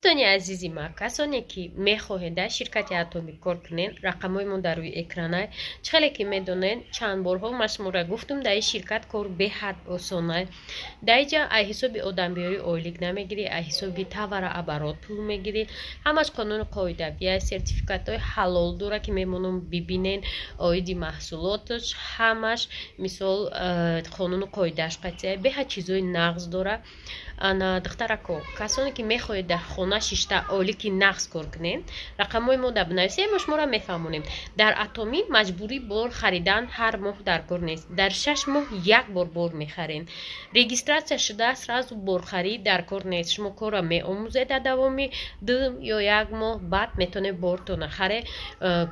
دوستانی عزیزی ما کسانی که میخواهید در شرکت اتمی کار کنین رقمای ما در روی اکرانه چخیلی که میدونین چند بارها مشموره گفتم در این شرکت کار به حد آسانه در اینجا ای حساب آدم بیاری اولیگ نمیگیری ای حساب تاور ابرات پول میگیری همش قانون قاعده بیا سرتیفیکات های حلال داره که میمونم ببینین آیدی محصولاتش همش مثال قانون قاعدهش قطعه به هر چیزای نقض داره انا دخترکو کسانی که میخواهید در خانه شیشته اولی که نقص کار کنین رقمای ما در بنویسیم ما را میفهمونیم در اتمی مجبوری بار خریدن هر ماه در کار نیست در 6 ماه یک بار میخرین رجیستراسیون شده است از بار خرید در کار نیست شما کار را میآموزید در دوامی 2 یا 1 ماه بعد میتونه بارتون خره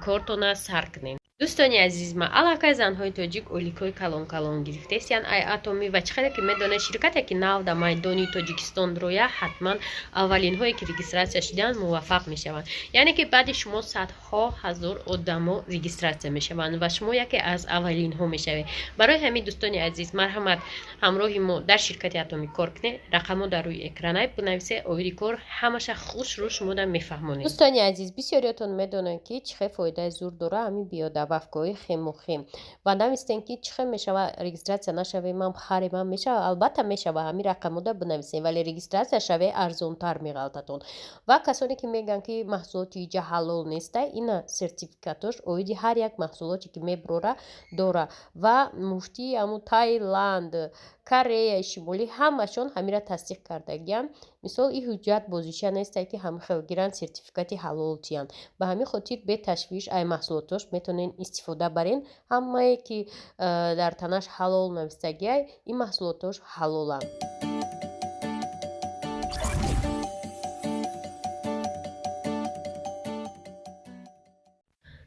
کارتون سر کنین دوستانی عزیز ما علاقه زنهای تاجیک اولیکای کلان گرفته یعنی ای اتمی و چخیلی که میدونه شرکتی که نو در میدانی تاجیکستان رویا حتما اولین هایی که رجیستراسیون شدن موفق میشوند یعنی که بعد شما صدها هزار آدما رجیستراسیون میشوند و شما یکی از اولین ها میشوید برای همین دوستانی عزیز مرحمت همراه ما در شرکت اتمی کار کنه رقمو در روی اکران بنویسه اوری کار همش خوش رو شما در میفهمونید دوستانی عزیز بسیاریتون میدونن که چه فایده زور داره همین بیاد وفقای خیم و خیم و نمیستین که چه میشوه رجیستراسیون نشوه من خریدم میشه البته میشوه همین رقمو در بنویسین ولی رجیستراسیون شوه ارزون تر میغلطتون و کسانی که میگن که محصولاتی اینجا حلال نیسته اینا سرتیفیکاتش اویدی هر یک محصولاتی که میبره داره و مفتی امو تایلند کره شمالی همشون همین را تصدیق کردگیان مثال این حجت بازیشه نیسته که همه خلگیرن سرتیفیکاتی حلال تیان به همین خاطر به تشویش ای محصولاتش میتونین استفاده برین همه که در تنش حلال نوستگی این محصولاتش حلالن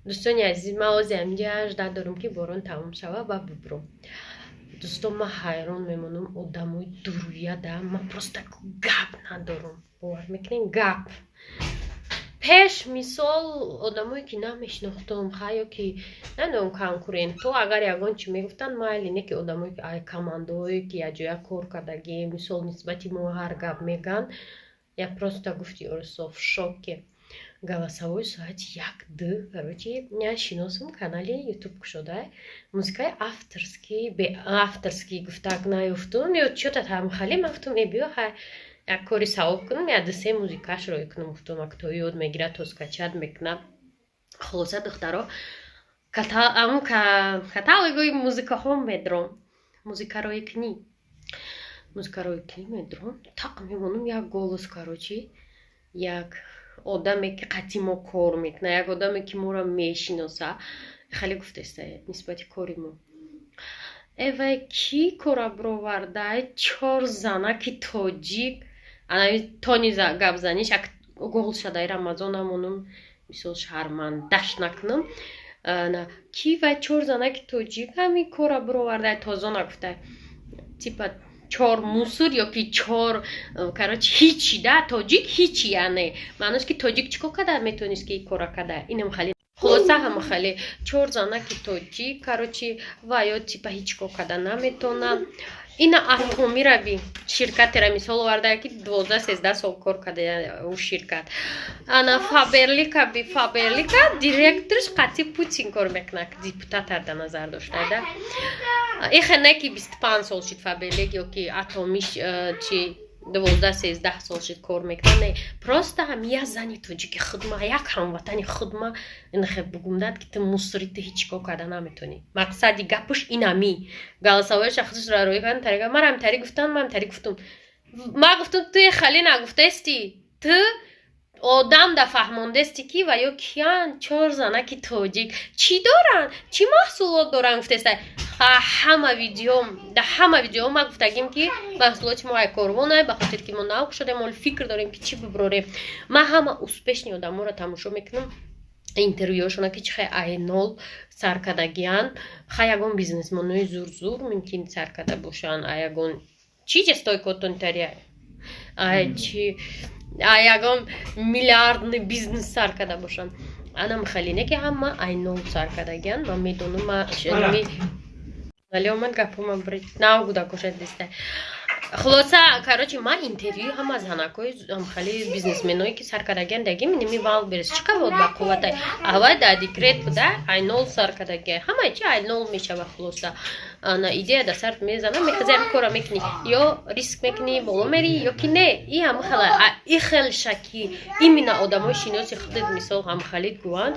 دوستانی عزیز من از اینجا اجده دارم که باران تمام شوه و ببرم دوستان من حیران میمونم آدمای درویه ده من پروسته گپ ندارم باور میکنین گپ پیش مثال آدمایی که نمیشناختم خیلی که ندارم کنکورنت تو اگر یگان چی میگفتن مایل اینه که آدمایی که ای کماندوی که یه جای کار کردگی مثال نسبتی ما هر گپ میگن یا پروسته گفتی ارسوف شوکه голосовой сайт 1D. Короче, я шиносам канале YouTube кушода. Музыкай авторский гуфтак на юфтум. Я чё-то там халим автум и био ха. Я кори саук кунум, я десе музыкаш ро икнум уфтум, а кто юд мегира то скачат мекна. Холоса духтаро. Каталогой музыкахом медром. Музыка ро икни. Музыка ро икни медром. Так мемонум я голос, короче. Як آدمی که قطعی ما کار میکنه یک آدمی که ما را میشناسه خیلی گفته است نسبت کاری ما اوه کی کارا برآورده 4 زنک تاجیک تانی گپ زنیش گل شده رمضان همونم مثل شرمندش نکنم کی و 4 زنک تاجیک همی کارا برآورده تازه نگفته تیپا 4 موسور یا که 4 کراچ هیچی ده تاجیک هیچی یعنی معنیش که تاجیک چیکار کرده میتونیست که کارا کرده اینم خیلی خلاصه هم خیلی 4 زنه که تاجیک کراچی و یا تیپا هیچ کار کرده نمیتونه این اتمی را بی شرکت را مثال ورده که 12-13 سال کار کرده او شرکت انا فابرلیکا بی فابرلیکا دیرکترش قطعی پوتین کار میکنه که دیپوتات در نظر داشته ده این خنه که 25 سال شد فابرلیک یا که اتمیش چی 12-13 سال شد کار میکنه پرسته هم یه زنی تاجیک خدمه یک هموطنی خدمه این خیلی بگم که تو مصریت هیچ کار کرده نمیتونی مقصدی گپش اینمی голосовой شخصش را روی کردن تریگه من هم تری گفتم من تری گفتم ما گفتم توی خالی نگفته استی تو آدم ده فهمانده استی کی و یا کیان 4 زنه که تاجیک چی دارن چی محصولات دارن گفته استی همه ویدیو ما گفتگیم که محصولات ما کارونه به خاطر که ما ناوک شده ما فکر داریم که چی ببراریم ما همه اسپشنی آدم ها را تماشا میکنم اینترویوشونه که چه اینال سرکدگیان خیلی بیزنسمنای زور ممکن سرکده باشن ایگان چی جستای کتون تریه چی ایگان میلیارد بیزنس سرکده باشن انم خیلی نه که همه اینال سرکدگیان من میدونم ولی من گپم برید ناو بودا کشد دیسته خلاصه короче من اینترویو هم از هنکای خیلی بیزنسمنایی که سرکردگان دگی نمیوال برس چیکار بود با قوت اول در دیکرت بوده اینول سرکردگی همه چی اینول میشه و خلاصه انا ایده در سرت میزنه میخوای کار میکنی یا ریسک میکنی بالا میری یا که نه این هم خیلی شکی این مینا آدمای شناسی خودت مثال هم خیلی گوان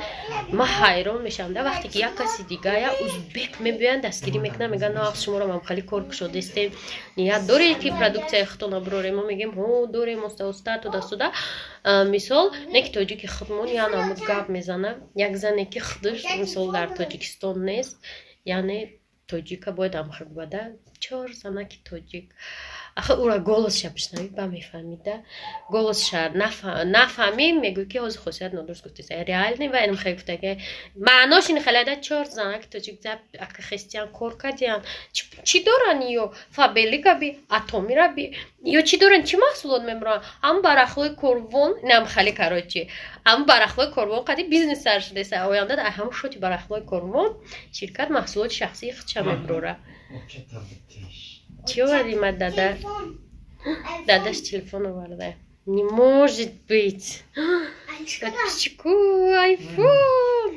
ما حیران میشم در وقتی که یک کسی دیگه یا ازبک میبینن دستگیری میکنن میگن نه شما رو هم خیلی کار شده است نیت داری که پروداکت خودتون برای ما میگیم هو داریم استاد و دستودا مثال نک تاجیک خودمون یا نمود گپ میزنه یک زنی که خودش مثال در تاجیکستان نیست یعنی تاجیکا باید هم خود بوده 4 زنه که تاجیک آخه او را گلش بشنوید با میفهمیده گلش نفهمیم میگوی که از خصوصیت ندرست گفته ریال نی و اینم خیلی گفته که معناش این خلاده 4 زنه که تاجیک زب اگه خستیان کار کردیان چی دارن یا فابریکا بی اتمی را بی یا چی دارن چی محصولات میبرن هم برخواه کروون اینم خیلی کراچی هم برخواه کروون قدی بیزنس سر شده است آینده در هم شدی برخواه کروون شرکت محصولات شخصی خودش میبره чего Рима дадаш телефон آورده не может быть подписчику айфон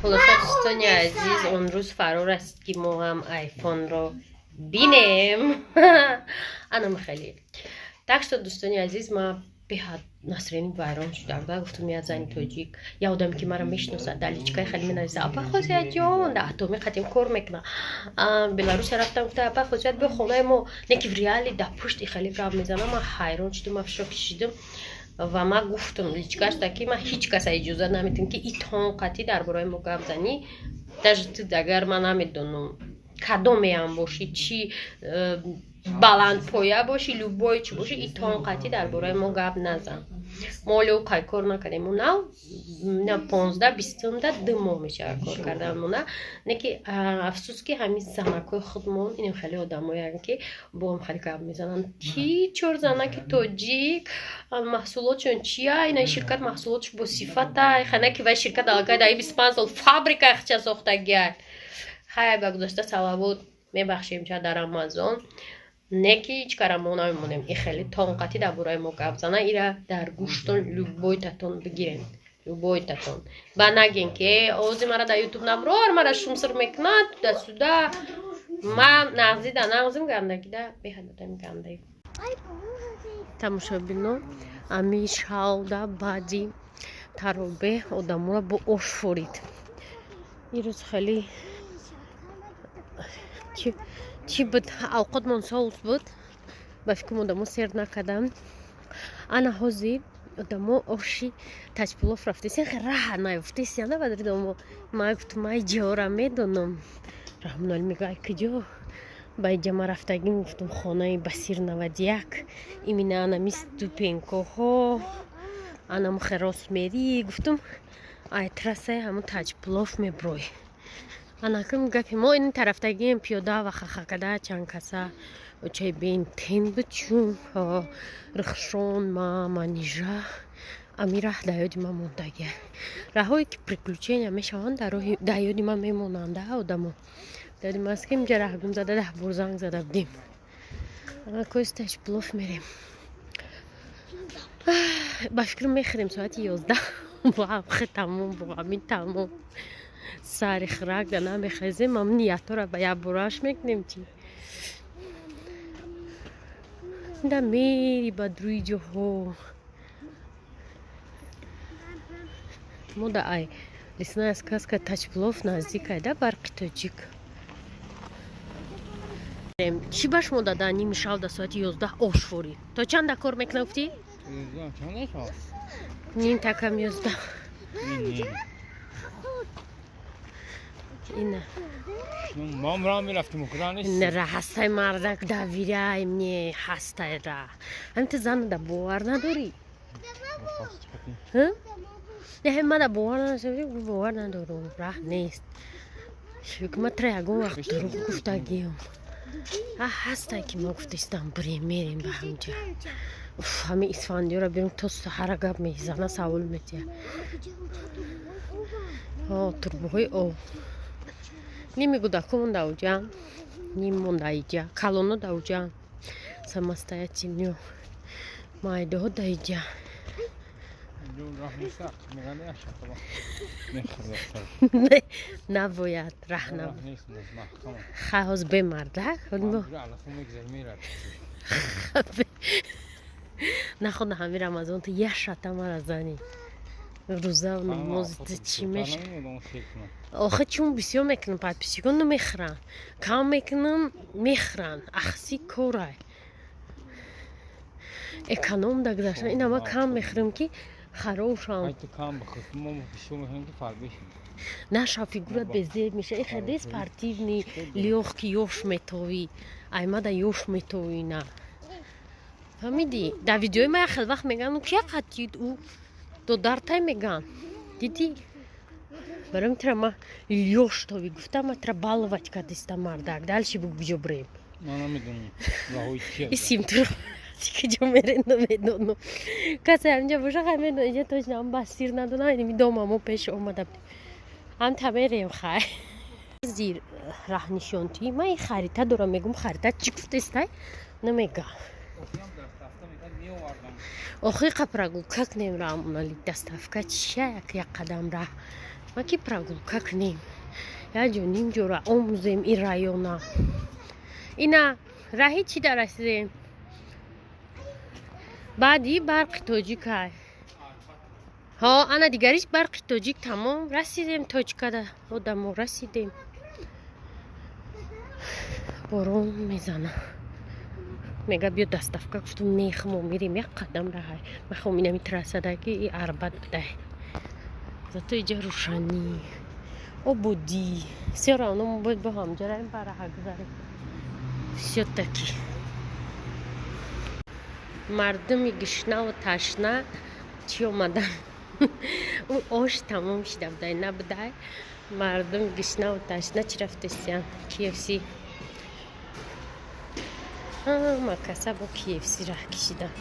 خلاصه دوستان عزیز اون روز فرار است که ما هم آیفون رو بینیم انا خیلی так что دوستان عزیز ما بهاد نصرانی وایران شده گفتم یاد زنی توجیک یا آدمی که مرا میشناسه دلیچکای خیلی مینویسه اپا خواستید جان ده اتمی قدیم کار میکنه بلاروس رفتم گفتم اپا خواستید به خونه ما نکی ریالی ده پشت خیلی گپ میزنه ما حیران شدم افشا کشیدم و ما گفتم لیچکاش که ما هیچ کس اجازه نمیدیم که این تونقتی درباره ما گپ زنی داشت اگر من نمیدونم کدومی هم باشی چی баланд поя боши любой чӣ боши и тонқатӣ дар бораи мо гап назан мо ло қай кор накардем на 15-20 ду моҳ мешава кор карданмона не ки афсус ки ҳамин занакои худмон инам хеле одамоян ки бо ҳам хеле гап мезананд ки 4 занаки тоҷик маҳсулотшон чия ина ширкат маҳсулотш бо сифата хана ки вай ширкат аллакай дар 25 сол фабрика хча сохтагиак хай ба гузашта салавот мебахшем ча дар амазон неки чикарамо намемонем и хеле тонқатӣ дар бораи мо гап зана ира дар гӯштон любойтатон бигирен любойтатон ба нагин ки ози мара дар ютуб наброр мара шумсир мекунад туда-сюда ма нағзи да нағзим гандагида беҳададами гандаи тамошобинон ами шалда баъди таробе одамора бо ош форид ирӯз хеле چی بود اوقات من سالس بود با فکر مدامو سرد نکردم انا حاضر دامو آشی تجپلوف رفته سین خیلی راه نیفته سیانه و در دامو ما گفتم ما جورا میدونم رحمنال میگه کجا با جمع رفتگیم گفتم خانه بسیر 91 ایمینه انا میست پینکو ها انا مخراس میری گفتم ای ترسه همون تجپلوف میبروی анакам гапи мо ин тарафдагием пиёда ва хахакада чанд каса чай бин тен бичун рахшон ма манижа амира дар ёди ман мондагия раҳое ки приключения мешаванд дар ёди ман мемонанд одамо дар ёди ман аст ки инҷа раҳгум зада 10 бор занг зада будем анакои ташплоф мерем ба фикрам мехӯрем соати 11 бо ҳамхи тамом бо ҳамин тамом سر خرک در نمیخیزیم هم نیت را به یک براش میکنیم چی در میری با دروی جوها ما در ای لیسنه از کس که تچپلوف نزدیک ایده برقی تاجیک چی باش ما در نیم شب در ساعت 11 آش فوری تا چند کار میکنه افتی؟ نیم تکم 11 اینه ما هم راه میرفتیم اکران نیست نه راه هستای مردک دا ویرایم نه هستای راه انت زن دا باور نداری نه ما دا باور نداری باور ندارم راه نیست شکم تریگو وقت رو گفتگیم هستای که ما گفتستم بریم میریم به همجا همه اسفندی را بریم تو سحر گپ میزنه سوال میتیه تربوهای او نمیگو دا کمون دا اوجا نیم مونده ایجا کلونو دا اوجا самостоятельную майду дойдя. نباید رهنم خواهز بمرده نخود همه رمضان تو یه شتم را زنی روزه و نماز چی میشه آخه چون بسیار میکنم подписчикон نمیخرن کم میکنم میخرن اخسی کاره اکانوم داشتن این اما کم میخرم که خرابشم наша фигура безе миша и хеде спортивный лёгкий ёш метови аймада ёш метови на фамиди да видеои ма хел вақт меган ки қатид у до дартай меган диди барам трама лёш тови гуфтам тра баловать кадиста мардак дальше бугжобрем мана медонам лаҳои чи исим ту که میرن نمیدونم کسی همینجا باشه همین اینجا توش نام بسیر ندونه اینمی دومامو پیش اومده هم تبریم خواهی زیر راه نشانتی من این خریطه دارم میگم خریطه چی گفته استای نمیگه آخی پراگولکا کنیم را امونالی دستافکا چیه یک قدم را ما که پراگولکا کنیم یا جو نیم جو را آموزیم این رایونا اینا راهی چی در رسیدیم بعدی برق توجیک های ها انا دیگریش برق توجیک تمام رسیدیم توجیکاده آدمو رسیدیم بارون میزنه میگه بیا دستافکا گفتم میخمو میریم یک قدم را های میخوام اینه میترسده که این عربت بده زیادی اینجا روشنی آبودی سیاره اونم باید با هم جرایم برای هگذاریم все таки мардуми гишнаву ташна чӣ омадан ош тамом шуда будай набудай мардуми гишнаву ташна чӣ рафтесиян KFC макаса бо KFC ра кишидан